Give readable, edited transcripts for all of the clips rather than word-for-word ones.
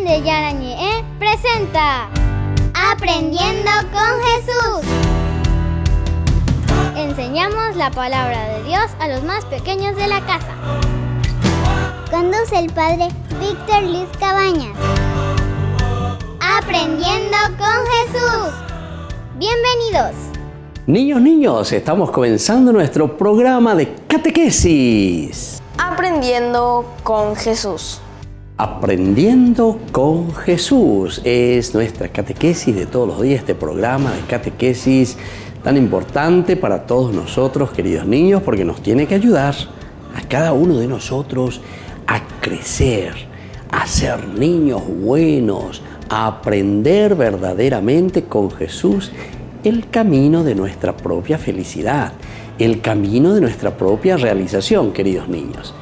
Virgen de Yarañé presenta Aprendiendo con Jesús. Enseñamos la palabra de Dios a los más pequeños de la casa. Conduce el padre Víctor Luis Cabañas. Aprendiendo con Jesús. Bienvenidos. Niños, estamos comenzando nuestro programa de catequesis. Aprendiendo con Jesús. Aprendiendo con Jesús es nuestra catequesis de todos los días, este programa de catequesis tan importante para todos nosotros, queridos niños, porque nos tiene que ayudar a cada uno de nosotros a crecer, a ser niños buenos, a aprender verdaderamente con Jesús el camino de nuestra propia felicidad, el camino de nuestra propia realización, queridos niños.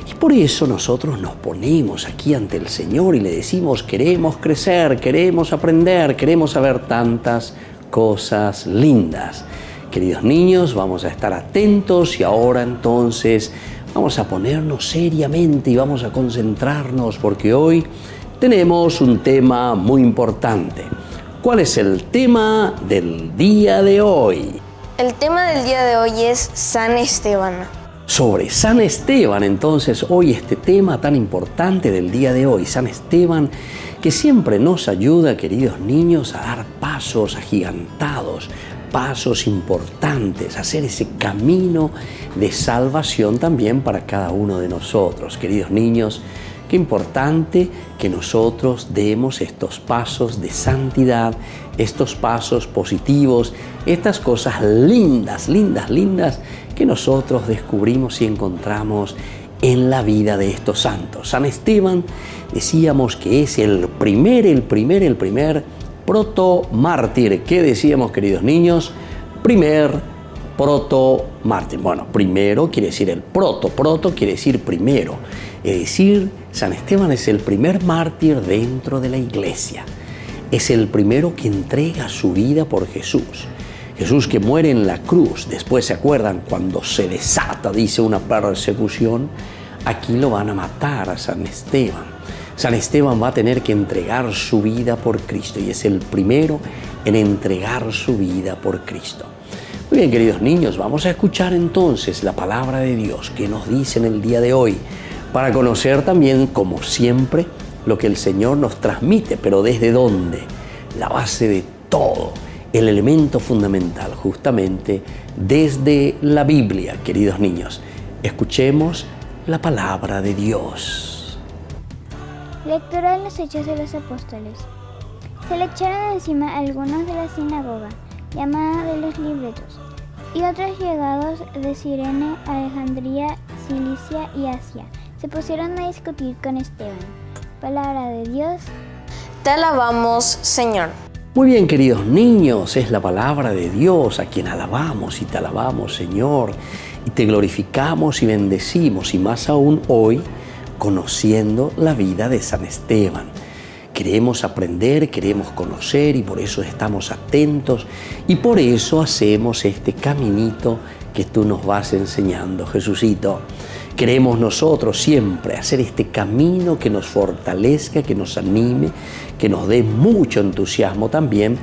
Y por eso nosotros nos ponemos aquí ante el Señor y le decimos: queremos crecer, queremos aprender, queremos saber tantas cosas lindas. Queridos niños, vamos a estar atentos y ahora entonces vamos a ponernos seriamente y vamos a concentrarnos porque hoy tenemos un tema muy importante. ¿Cuál es el tema del día de hoy? El tema del día de hoy es San Esteban. Sobre San Esteban, entonces, hoy este tema tan importante del día de hoy, San Esteban, que siempre nos ayuda, queridos niños, a dar pasos agigantados, pasos importantes, a hacer ese camino de salvación también para cada uno de nosotros. Queridos niños, qué importante que nosotros demos estos pasos de santidad, estos pasos positivos, estas cosas lindas que nosotros descubrimos y encontramos en la vida de estos santos. San Esteban, decíamos que es el primer protomártir. ¿Qué decíamos, queridos niños? Primer protomártir. Bueno, primero quiere decir el proto quiere decir primero. Es decir, San Esteban es el primer mártir dentro de la iglesia. Es el primero que entrega su vida por Jesús. Jesús que muere en la cruz. Después, ¿se acuerdan? Cuando se desata, dice, una persecución, aquí lo van a matar a San Esteban. San Esteban va a tener que entregar su vida por Cristo y es el primero en entregar su vida por Cristo. Muy bien, queridos niños, vamos a escuchar entonces la palabra de Dios que nos dice en el día de hoy, para conocer también, como siempre, lo que el Señor nos transmite, pero ¿desde dónde? La base de todo, el elemento fundamental, justamente desde la Biblia, queridos niños. Escuchemos la palabra de Dios. Lectura de los Hechos de los Apóstoles. Se le echaron encima algunos de la sinagoga, llamada de los libretos, y otros llegados de Cirene, Alejandría, Cilicia y Asia. Se pusieron a discutir con Esteban. Palabra de Dios. Te alabamos, Señor. Muy bien, queridos niños, es la palabra de Dios a quien alabamos y te alabamos, Señor, y te glorificamos y bendecimos, y más aún hoy, conociendo la vida de San Esteban. Queremos aprender, queremos conocer y por eso estamos atentos y por eso hacemos este caminito que tú nos vas enseñando, Jesucito. Queremos nosotros siempre hacer este camino que nos fortalezca, que nos anime, que nos dé mucho entusiasmo también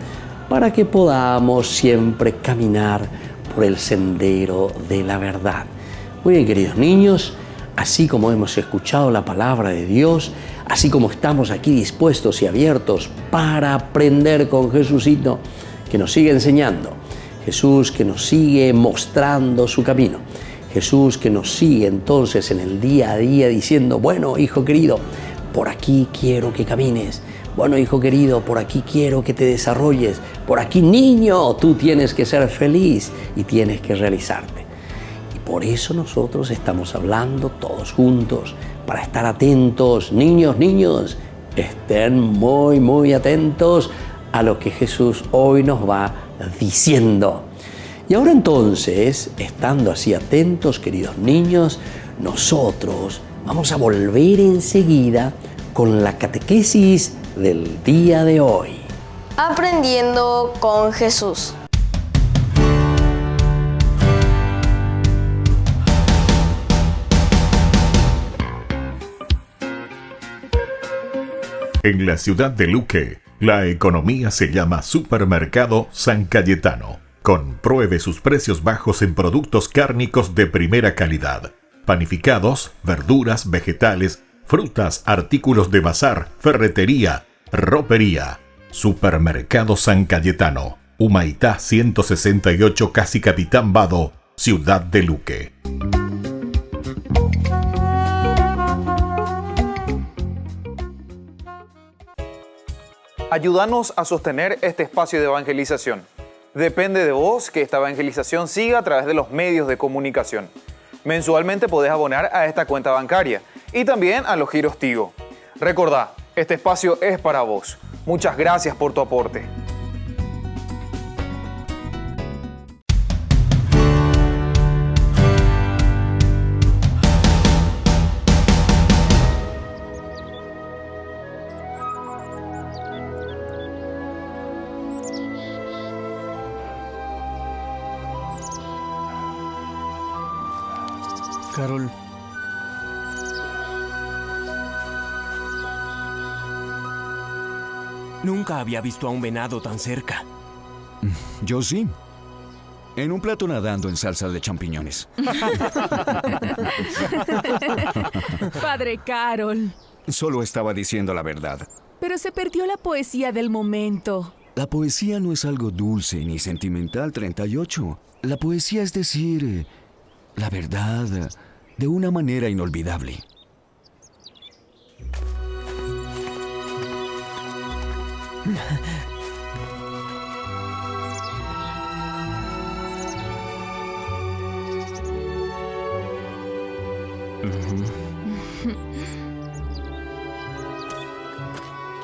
para que podamos siempre caminar por el sendero de la verdad. Muy bien, queridos niños, así como hemos escuchado la palabra de Dios, así como estamos aquí dispuestos y abiertos para aprender con Jesucito, que nos sigue enseñando, Jesús que nos sigue mostrando su camino, Jesús que nos sigue entonces en el día a día diciendo: bueno, hijo querido, por aquí quiero que camines, bueno, hijo querido, por aquí quiero que te desarrolles, por aquí, niño, tú tienes que ser feliz y tienes que realizarte. Por eso nosotros estamos hablando todos juntos, para estar atentos. Niños, estén muy atentos a lo que Jesús hoy nos va diciendo. Y ahora entonces, estando así atentos, queridos niños, nosotros vamos a volver enseguida con la catequesis del día de hoy. Aprendiendo con Jesús. En la ciudad de Luque, la economía se llama Supermercado San Cayetano. Compruebe sus precios bajos en productos cárnicos de primera calidad. Panificados, verduras, vegetales, frutas, artículos de bazar, ferretería, ropería. Supermercado San Cayetano, Humaitá 168, casi Capitán Vado, ciudad de Luque. Ayúdanos a sostener este espacio de evangelización. Depende de vos que esta evangelización siga a través de los medios de comunicación. Mensualmente podés abonar a esta cuenta bancaria y también a los giros Tigo. Recordá, este espacio es para vos. Muchas gracias por tu aporte. Carol. Nunca había visto a un venado tan cerca. Yo sí. En un plato nadando en salsa de champiñones. Padre Carol. Solo estaba diciendo la verdad. Pero se perdió la poesía del momento. La poesía no es algo dulce ni sentimental, 38. La poesía es decir la verdad de una manera inolvidable.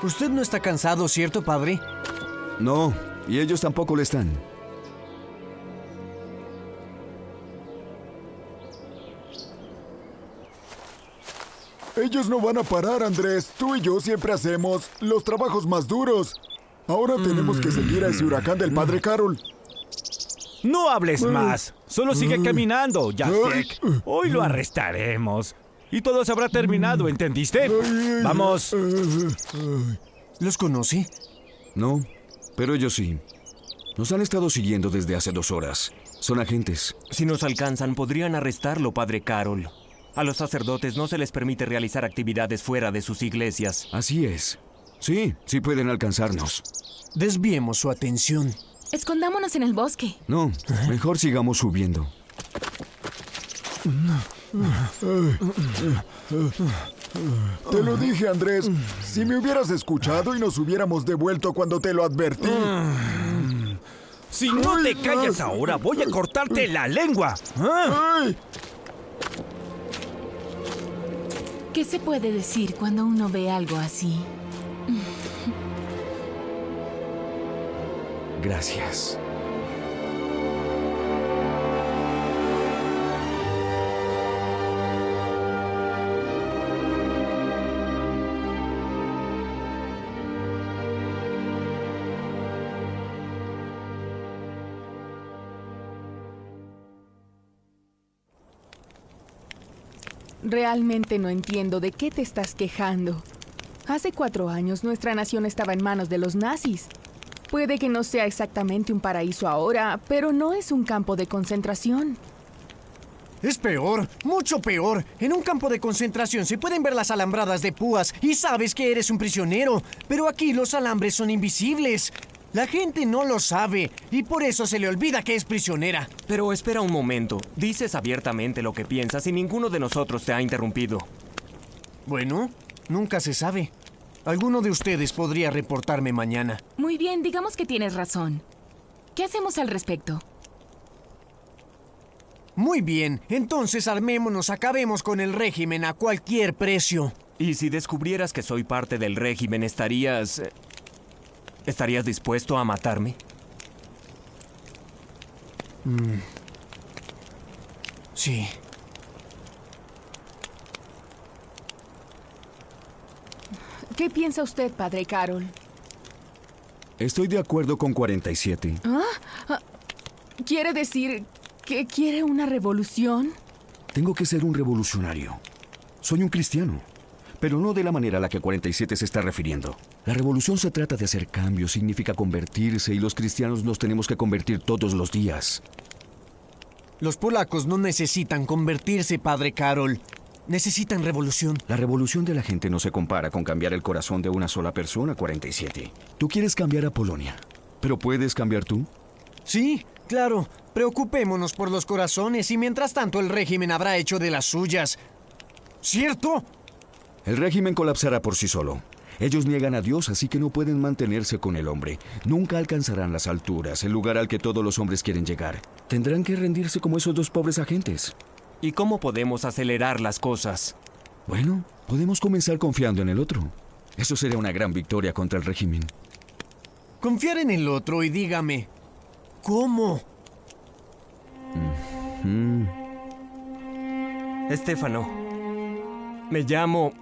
Usted no está cansado, ¿cierto, padre? No, y ellos tampoco lo están. Ellos no van a parar, Andrés. Tú y yo siempre hacemos los trabajos más duros. Ahora tenemos que seguir a ese huracán del padre Carol. No hables más. Solo sigue caminando, Jacek. Hoy lo arrestaremos. Y todo se habrá terminado, ¿entendiste? Vamos. ¿Los conoce? No, pero ellos sí. Nos han estado siguiendo desde hace 2 horas. Son agentes. Si nos alcanzan, podrían arrestarlo, padre Carol. A los sacerdotes no se les permite realizar actividades fuera de sus iglesias. Así es. Sí, sí pueden alcanzarnos. Desviemos su atención. Escondámonos en el bosque. No, mejor sigamos subiendo. Te lo dije, Andrés. Si me hubieras escuchado y nos hubiéramos devuelto cuando te lo advertí. Si no te callas ahora, voy a cortarte la lengua. ¡Ay! ¿Qué se puede decir cuando uno ve algo así? Gracias. Realmente no entiendo de qué te estás quejando. Hace 4 años nuestra nación estaba en manos de los nazis. Puede que no sea exactamente un paraíso ahora, pero no es un campo de concentración. Es peor, mucho peor. En un campo de concentración se pueden ver las alambradas de púas y sabes que eres un prisionero. Pero aquí los alambres son invisibles. La gente no lo sabe y por eso se le olvida que es prisionera. Pero espera un momento. Dices abiertamente lo que piensas y ninguno de nosotros te ha interrumpido. Bueno, nunca se sabe. Alguno de ustedes podría reportarme mañana. Muy bien, digamos que tienes razón. ¿Qué hacemos al respecto? Muy bien, entonces armémonos, acabemos con el régimen a cualquier precio. Y si descubrieras que soy parte del régimen, ¿estarías dispuesto a matarme? Sí. ¿Qué piensa usted, padre Carol? Estoy de acuerdo con 47. ¿Quiere decir que quiere una revolución? Tengo que ser un revolucionario. Soy un cristiano. pero no de la manera a la que 47 se está refiriendo. La revolución se trata de hacer cambios, significa convertirse, y los cristianos nos tenemos que convertir todos los días. Los polacos no necesitan convertirse, Padre Karol. Necesitan revolución. La revolución de la gente no se compara con cambiar el corazón de una sola persona, 47. Tú quieres cambiar a Polonia, ¿pero puedes cambiar tú? Sí, claro. Preocupémonos por los corazones y mientras tanto el régimen habrá hecho de las suyas. ¿Cierto? El régimen colapsará por sí solo. Ellos niegan a Dios, así que no pueden mantenerse con el hombre. Nunca alcanzarán las alturas, el lugar al que todos los hombres quieren llegar. Tendrán que rendirse como esos 2 pobres agentes. ¿Y cómo podemos acelerar las cosas? Bueno, podemos comenzar confiando en el otro. Eso sería una gran victoria contra el régimen. Confiar en el otro y dígame, ¿cómo? Estéfano. Me llamo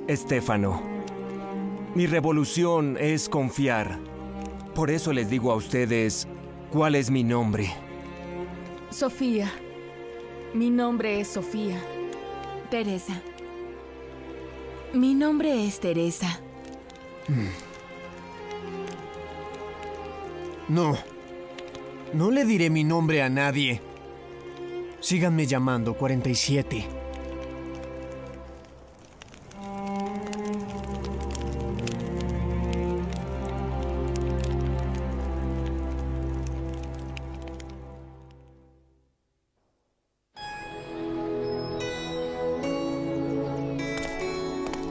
Estéfano. Mi revolución es confiar. Por eso les digo a ustedes cuál es mi nombre. Sofía. Mi nombre es Sofía. Teresa. Mi nombre es Teresa. No. No le diré mi nombre a nadie. Síganme llamando 47.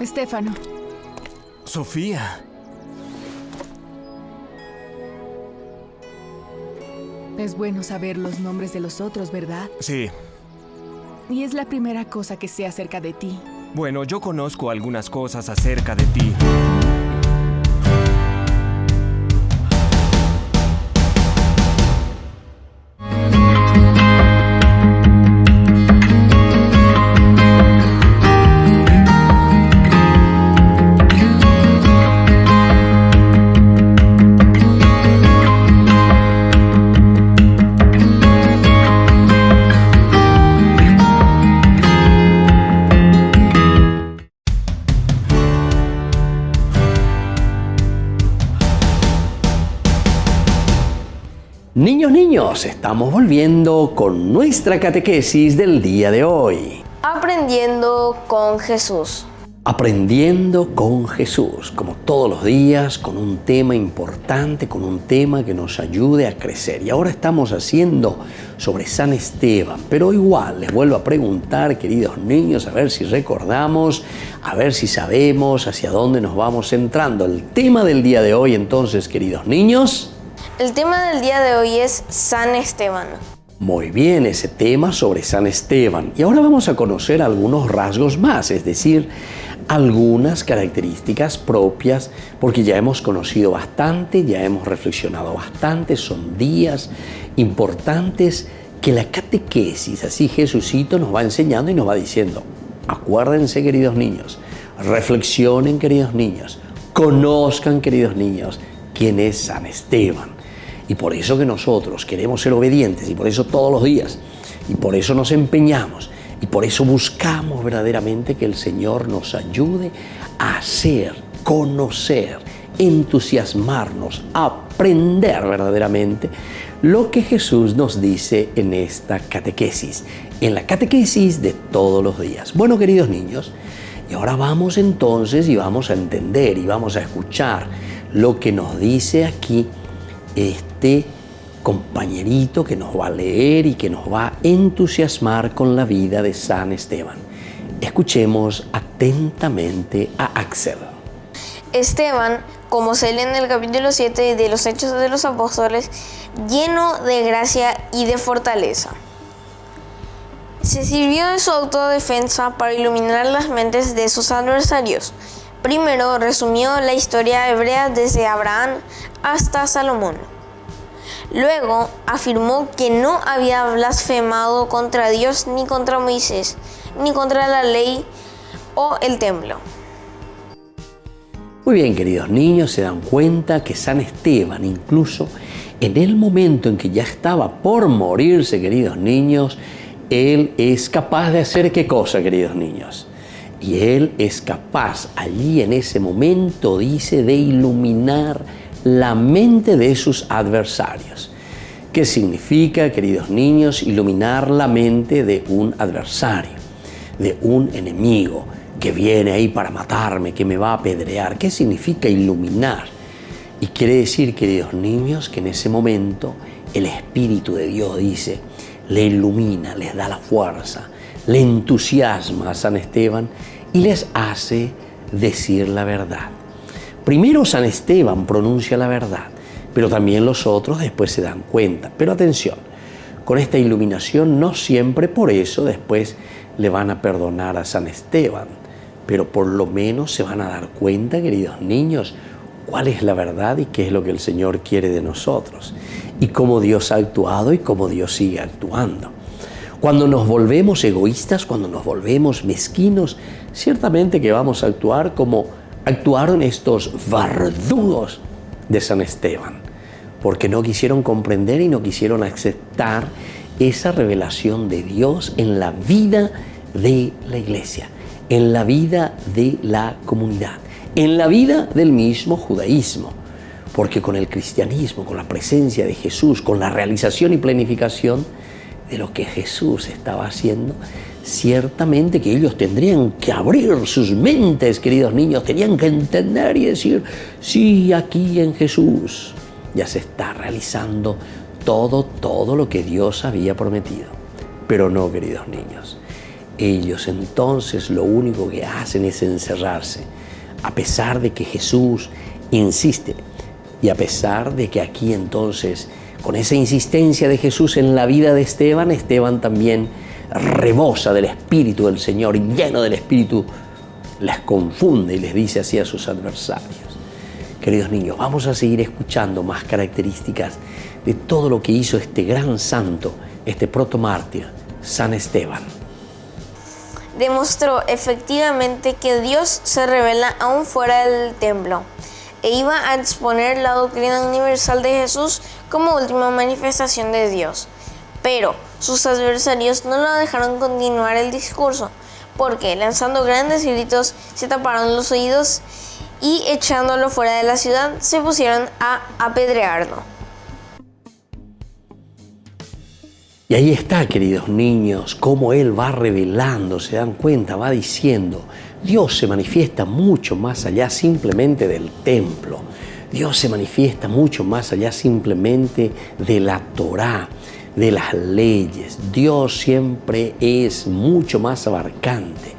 Estéfano. Sofía. Es bueno saber los nombres de los otros, ¿verdad? Sí. Y es la primera cosa que sé acerca de ti. Bueno, yo conozco algunas cosas acerca de ti. Niños, estamos volviendo con nuestra catequesis del día de hoy. Aprendiendo con Jesús. Aprendiendo con Jesús, como todos los días, con un tema importante, con un tema que nos ayude a crecer. Y ahora estamos haciendo sobre San Esteban, pero igual les vuelvo a preguntar, queridos niños, a ver si recordamos, a ver si sabemos hacia dónde nos vamos centrando. El tema del día de hoy, entonces, queridos niños. El tema del día de hoy es San Esteban. Muy bien, ese tema sobre San Esteban. Y ahora vamos a conocer algunos rasgos más, es decir, algunas características propias, porque ya hemos conocido bastante, ya hemos reflexionado bastante, son días importantes que la catequesis, así Jesucito nos va enseñando y nos va diciendo, acuérdense, queridos niños, reflexionen, queridos niños, conozcan, queridos niños, quién es San Esteban. Y por eso que nosotros queremos ser obedientes, y por eso todos los días, y por eso nos empeñamos, y por eso buscamos verdaderamente que el Señor nos ayude a hacer, conocer, entusiasmarnos, aprender verdaderamente lo que Jesús nos dice en esta catequesis, en la catequesis de todos los días. Bueno, queridos niños, y ahora vamos entonces y vamos a entender y vamos a escuchar lo que nos dice aquí este compañerito que nos va a leer y que nos va a entusiasmar con la vida de San Esteban. Escuchemos atentamente a Axel. Esteban, como se lee en el capítulo 7 de los Hechos de los Apóstoles, lleno de gracia y de fortaleza. Se sirvió de su autodefensa para iluminar las mentes de sus adversarios. Primero resumió la historia hebrea desde Abraham hasta Salomón. Luego afirmó que no había blasfemado contra Dios ni contra Moisés, ni contra la ley o el templo. Muy bien, queridos niños, se dan cuenta que San Esteban, incluso en el momento en que ya estaba por morirse, queridos niños, él es capaz de hacer ¿qué cosa, queridos niños? Y Él es capaz allí en ese momento, dice, de iluminar la mente de sus adversarios. ¿Qué significa, queridos niños, iluminar la mente de un adversario, de un enemigo que viene ahí para matarme, que me va a apedrear? ¿Qué significa iluminar? Y quiere decir, queridos niños, que en ese momento el Espíritu de Dios, dice, le ilumina, les da la fuerza, le entusiasma a San Esteban y les hace decir la verdad. Primero San Esteban pronuncia la verdad, pero también los otros después se dan cuenta. Pero atención, con esta iluminación no siempre por eso después le van a perdonar a San Esteban, pero por lo menos se van a dar cuenta, queridos niños, cuál es la verdad y qué es lo que el Señor quiere de nosotros, y cómo Dios ha actuado y cómo Dios sigue actuando. Cuando nos volvemos egoístas, cuando nos volvemos mezquinos, ciertamente que vamos a actuar como actuaron estos verdugos de San Esteban, porque no quisieron comprender y no quisieron aceptar esa revelación de Dios en la vida de la iglesia, en la vida de la comunidad, en la vida del mismo judaísmo. Porque con el cristianismo, con la presencia de Jesús, con la realización y planificación de lo que Jesús estaba haciendo, ciertamente que ellos tendrían que abrir sus mentes, queridos niños, tenían que entender y decir, sí, aquí en Jesús ya se está realizando todo lo que Dios había prometido. Pero no, queridos niños, ellos entonces lo único que hacen es encerrarse, a pesar de que Jesús insiste. Y a pesar de que aquí entonces, con esa insistencia de Jesús en la vida de Esteban, Esteban también rebosa del Espíritu del Señor y lleno del Espíritu les confunde y les dice así a sus adversarios. Queridos niños, vamos a seguir escuchando más características de todo lo que hizo este gran santo, este protomártir, San Esteban. Demostró efectivamente que Dios se revela aún fuera del templo e iba a exponer la doctrina universal de Jesús como última manifestación de Dios. Pero sus adversarios no lo dejaron continuar el discurso, porque lanzando grandes gritos se taparon los oídos y echándolo fuera de la ciudad se pusieron a apedrearlo. Y ahí está, queridos niños, cómo Él va revelando, se dan cuenta, va diciendo, Dios se manifiesta mucho más allá simplemente del templo. Dios se manifiesta mucho más allá simplemente de la Torá, de las leyes. Dios siempre es mucho más abarcante.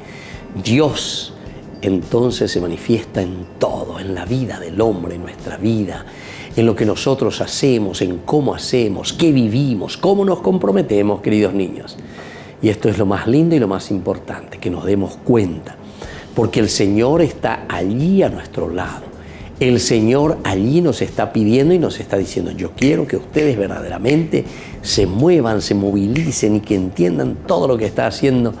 Dios entonces se manifiesta en todo, en la vida del hombre, en nuestra vida, en lo que nosotros hacemos, en cómo hacemos, qué vivimos, cómo nos comprometemos, queridos niños. Y esto es lo más lindo y lo más importante, que nos demos cuenta, porque el Señor está allí a nuestro lado. El Señor allí nos está pidiendo y nos está diciendo, yo quiero que ustedes verdaderamente se muevan, se movilicen y que entiendan todo lo que está haciendo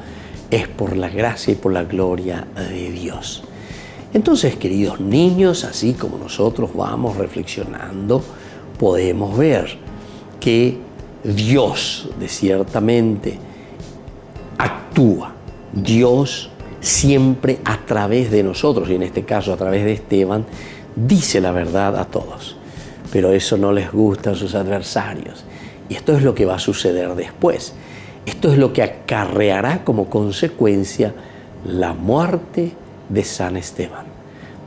es por la gracia y por la gloria de Dios. Entonces, queridos niños, así como nosotros vamos reflexionando, podemos ver que Dios, de ciertamente, actúa. Dios siempre a través de nosotros, y en este caso a través de Esteban, dice la verdad a todos. Pero eso no les gusta a sus adversarios. Y esto es lo que va a suceder después. Esto es lo que acarreará como consecuencia la muerte de San Esteban.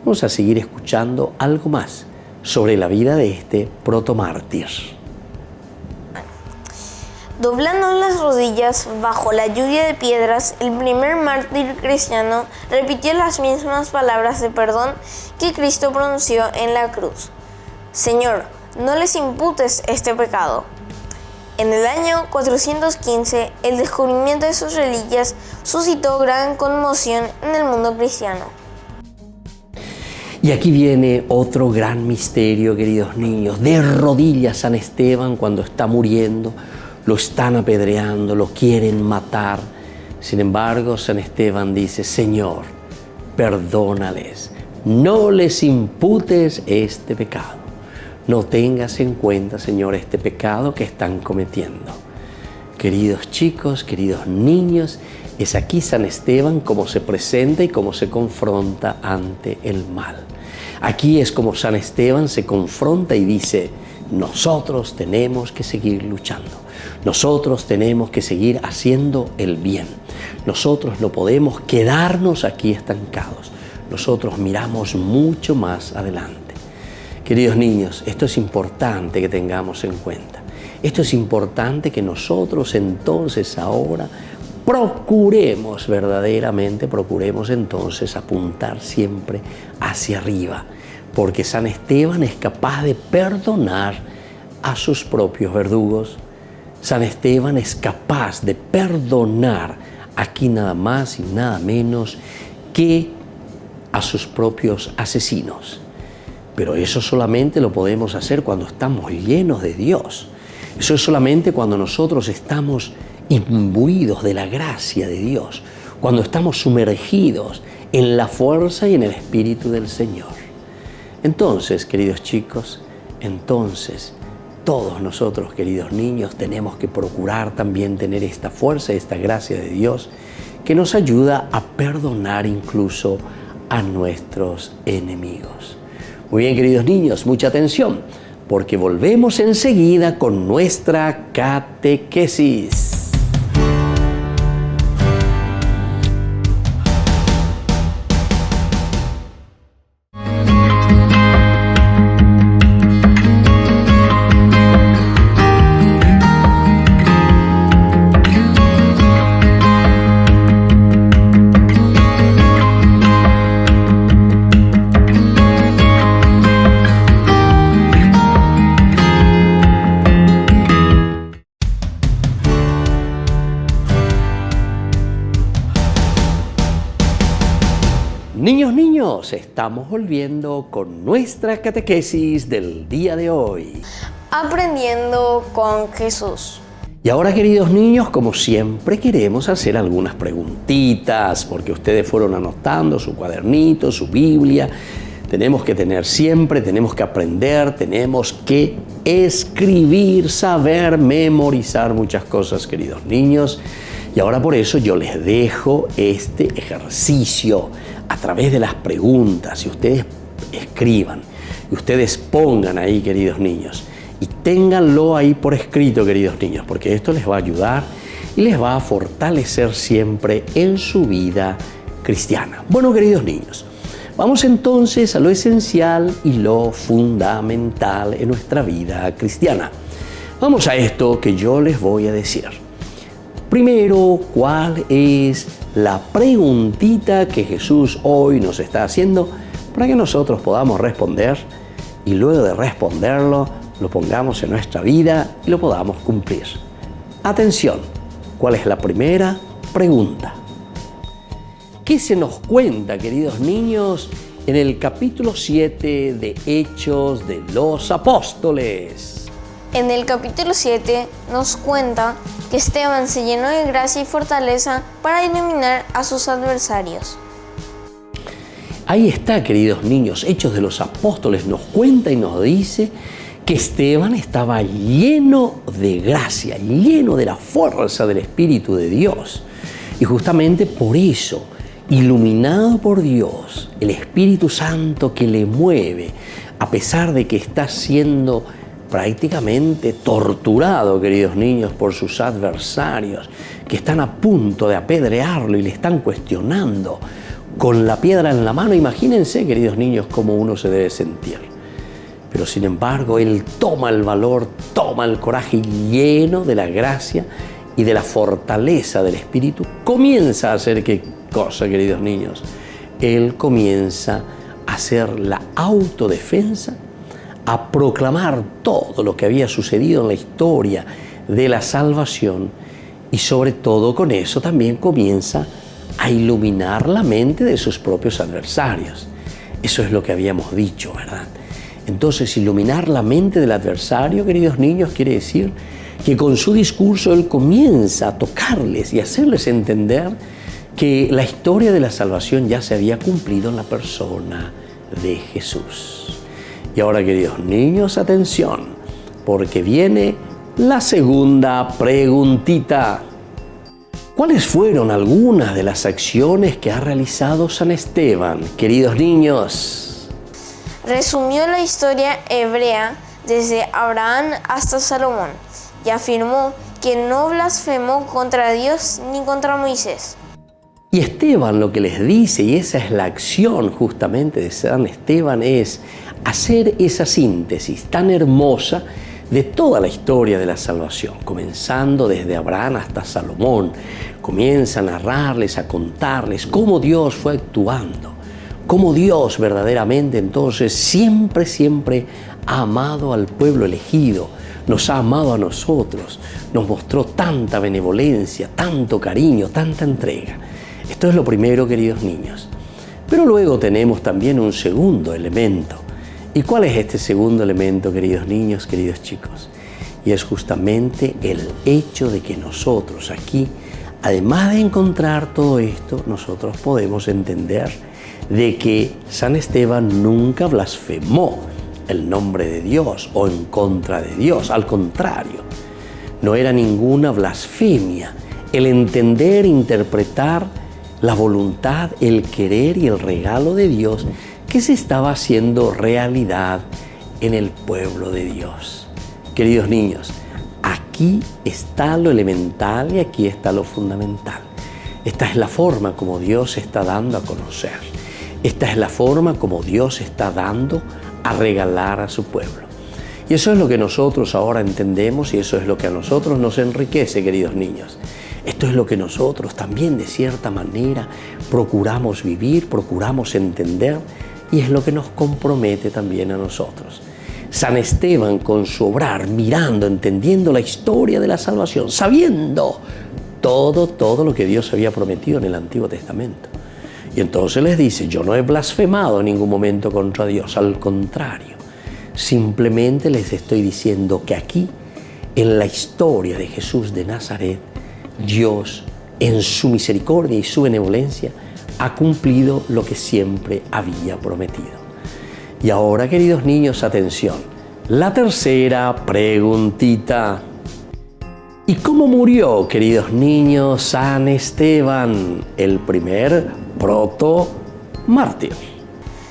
Vamos a seguir escuchando algo más sobre la vida de este protomártir. Doblando las rodillas bajo la lluvia de piedras, el primer mártir cristiano repitió las mismas palabras de perdón que Cristo pronunció en la cruz. Señor, no les imputes este pecado. En el año 415, el descubrimiento de sus reliquias suscitó gran conmoción en el mundo cristiano. Y aquí viene otro gran misterio, queridos niños. De rodillas San Esteban cuando está muriendo, lo están apedreando, lo quieren matar. Sin embargo, San Esteban dice, Señor, perdónales, no les imputes este pecado. No tengas en cuenta, Señor, este pecado que están cometiendo. queridos chicos, queridos niños, es aquí San Esteban cómo se presenta y cómo se confronta ante el mal. Aquí es como San Esteban se confronta y dice, nosotros tenemos que seguir luchando. Nosotros tenemos que seguir haciendo el bien. Nosotros no podemos quedarnos aquí estancados. Nosotros miramos mucho más adelante. Queridos niños, esto es importante que tengamos en cuenta. Esto es importante que nosotros entonces ahora procuremos entonces apuntar siempre hacia arriba, porque San Esteban es capaz de perdonar a sus propios verdugos. San Esteban es capaz de perdonar aquí nada más y nada menos que a sus propios asesinos. Pero eso solamente lo podemos hacer cuando estamos llenos de Dios. Eso es solamente cuando nosotros estamos imbuidos de la gracia de Dios, cuando estamos sumergidos en la fuerza y en el Espíritu del Señor. Entonces, queridos chicos, todos nosotros, queridos niños, tenemos que procurar también tener esta fuerza y esta gracia de Dios que nos ayuda a perdonar incluso a nuestros enemigos. Muy bien, queridos niños, mucha atención, porque volvemos enseguida con nuestra catequesis. Niños, estamos volviendo con nuestra catequesis del día de hoy. Aprendiendo con Jesús. Y ahora, queridos niños, como siempre, queremos hacer algunas preguntitas, porque ustedes fueron anotando su cuadernito, su Biblia. Tenemos que tenemos que aprender, tenemos que escribir, saber, memorizar muchas cosas, queridos niños. Y ahora por eso yo les dejo este ejercicio a través de las preguntas. Y ustedes escriban, y ustedes pongan ahí, queridos niños, y ténganlo ahí por escrito, queridos niños, porque esto les va a ayudar y les va a fortalecer siempre en su vida cristiana. Bueno, queridos niños, vamos entonces a lo esencial y lo fundamental en nuestra vida cristiana. Vamos a esto que yo les voy a decir. Primero, ¿cuál es la preguntita que Jesús hoy nos está haciendo para que nosotros podamos responder y luego de responderlo lo pongamos en nuestra vida y lo podamos cumplir? Atención, ¿cuál es la primera pregunta? ¿Qué se nos cuenta, queridos niños, en el capítulo 7 de Hechos de los Apóstoles? En el capítulo 7 nos cuenta que Esteban se llenó de gracia y fortaleza para iluminar a sus adversarios. Ahí está, queridos niños, Hechos de los Apóstoles nos cuenta y nos dice que Esteban estaba lleno de gracia, lleno de la fuerza del Espíritu de Dios. Y justamente por eso, iluminado por Dios, el Espíritu Santo que le mueve, a pesar de que está siendo prácticamente torturado, queridos niños, por sus adversarios, que están a punto de apedrearlo y le están cuestionando con la piedra en la mano. Imagínense, queridos niños, cómo uno se debe sentir. Pero sin embargo, él toma el valor, toma el coraje, lleno de la gracia y de la fortaleza del Espíritu, comienza a hacer ¿qué cosa, queridos niños? Él comienza a hacer la autodefensa, a proclamar todo lo que había sucedido en la historia de la salvación y sobre todo con eso también comienza a iluminar la mente de sus propios adversarios. Eso es lo que habíamos dicho, ¿verdad? Entonces, iluminar la mente del adversario, queridos niños, quiere decir que con su discurso él comienza a tocarles y hacerles entender que la historia de la salvación ya se había cumplido en la persona de Jesús. Y ahora, queridos niños, atención, porque viene la segunda preguntita. ¿Cuáles fueron algunas de las acciones que ha realizado San Esteban, queridos niños? Resumió la historia hebrea desde Abraham hasta Salomón y afirmó que no blasfemó contra Dios ni contra Moisés. Y Esteban lo que les dice, y esa es la acción justamente de San Esteban, es hacer esa síntesis tan hermosa de toda la historia de la salvación, comenzando desde Abraham hasta Salomón. Comienza a narrarles, a contarles cómo Dios fue actuando, cómo Dios verdaderamente entonces siempre ha amado al pueblo elegido, nos ha amado a nosotros, nos mostró tanta benevolencia, tanto cariño, tanta entrega. Esto es lo primero, queridos niños. Pero luego tenemos también un segundo elemento. ¿Y cuál es este segundo elemento, queridos niños, queridos chicos? Y es justamente el hecho de que nosotros aquí, además de encontrar todo esto, nosotros podemos entender de que San Esteban nunca blasfemó el nombre de Dios o en contra de Dios. Al contrario, no era ninguna blasfemia el entender, interpretar la voluntad, el querer y el regalo de Dios que se estaba haciendo realidad en el pueblo de Dios. Queridos niños, aquí está lo elemental y aquí está lo fundamental. Esta es la forma como Dios se está dando a conocer. Esta es la forma como Dios está dando a regalar a su pueblo. Y eso es lo que nosotros ahora entendemos y eso es lo que a nosotros nos enriquece, queridos niños. Esto es lo que nosotros también de cierta manera procuramos vivir, procuramos entender y es lo que nos compromete también a nosotros. San Esteban con su obrar, mirando, entendiendo la historia de la salvación, sabiendo todo lo que Dios había prometido en el Antiguo Testamento. Y entonces les dice, yo no he blasfemado en ningún momento contra Dios, al contrario, simplemente les estoy diciendo que aquí, en la historia de Jesús de Nazaret, Dios, en su misericordia y su benevolencia, ha cumplido lo que siempre había prometido. Y ahora, queridos niños, atención, la tercera preguntita. ¿Y cómo murió, queridos niños, San Esteban, el primer proto-mártir?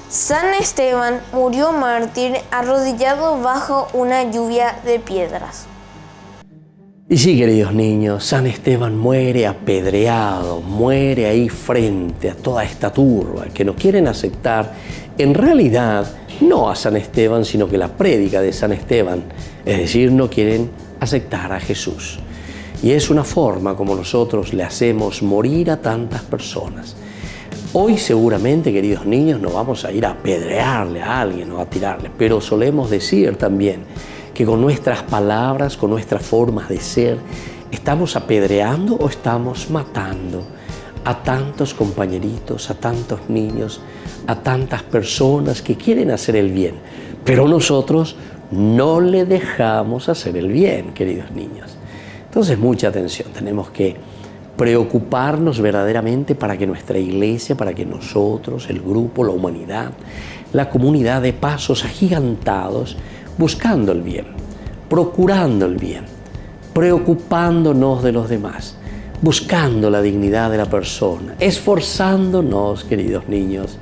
San Esteban murió mártir arrodillado bajo una lluvia de piedras. Y sí, queridos niños, San Esteban muere apedreado, muere ahí frente a toda esta turba que no quieren aceptar, en realidad, no a San Esteban, sino que la prédica de San Esteban, es decir, no quieren aceptar a Jesús. Y es una forma como nosotros le hacemos morir a tantas personas. Hoy seguramente, queridos niños, no vamos a ir a apedrearle a alguien o a tirarle, pero solemos decir también que con nuestras palabras, con nuestras formas de ser, estamos apedreando o estamos matando a tantos compañeritos, a tantos niños, a tantas personas que quieren hacer el bien. Pero nosotros no le dejamos hacer el bien, queridos niños. Entonces, mucha atención, tenemos que preocuparnos verdaderamente para que nuestra iglesia, para que nosotros, el grupo, la humanidad, la comunidad dé pasos agigantados buscando el bien, procurando el bien, preocupándonos de los demás, buscando la dignidad de la persona, esforzándonos, queridos niños.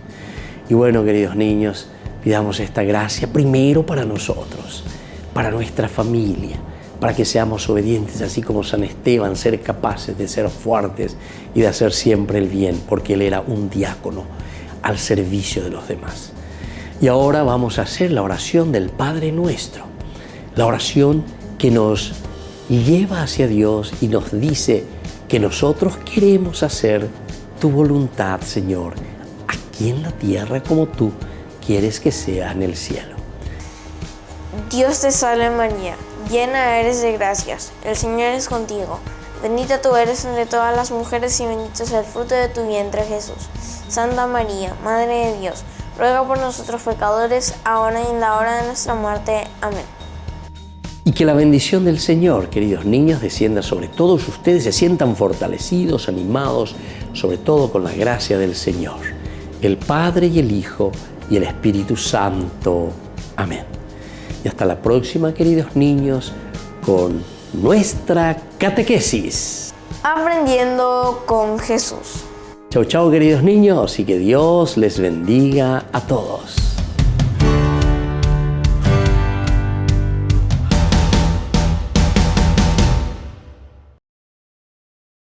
Y bueno, queridos niños, pidamos esta gracia primero para nosotros, para nuestra familia, para que seamos obedientes, así como San Esteban, ser capaces de ser fuertes y de hacer siempre el bien, porque él era un diácono al servicio de los demás. Y ahora vamos a hacer la oración del Padre Nuestro, la oración que nos lleva hacia Dios y nos dice que nosotros queremos hacer tu voluntad, Señor, aquí en la tierra como tú quieres que sea en el cielo. Dios te salve María, llena eres de gracias, el Señor es contigo. Bendita tú eres entre todas las mujeres y bendito es el fruto de tu vientre, Jesús. Santa María, Madre de Dios, ruega por nosotros pecadores, ahora y en la hora de nuestra muerte. Amén. Y que la bendición del Señor, queridos niños, descienda sobre todos ustedes, se sientan fortalecidos, animados, sobre todo con la gracia del Señor, el Padre y el Hijo y el Espíritu Santo. Amén. Y hasta la próxima, queridos niños, con nuestra catequesis. Aprendiendo con Jesús. Chau, chau, queridos niños, y que Dios les bendiga a todos.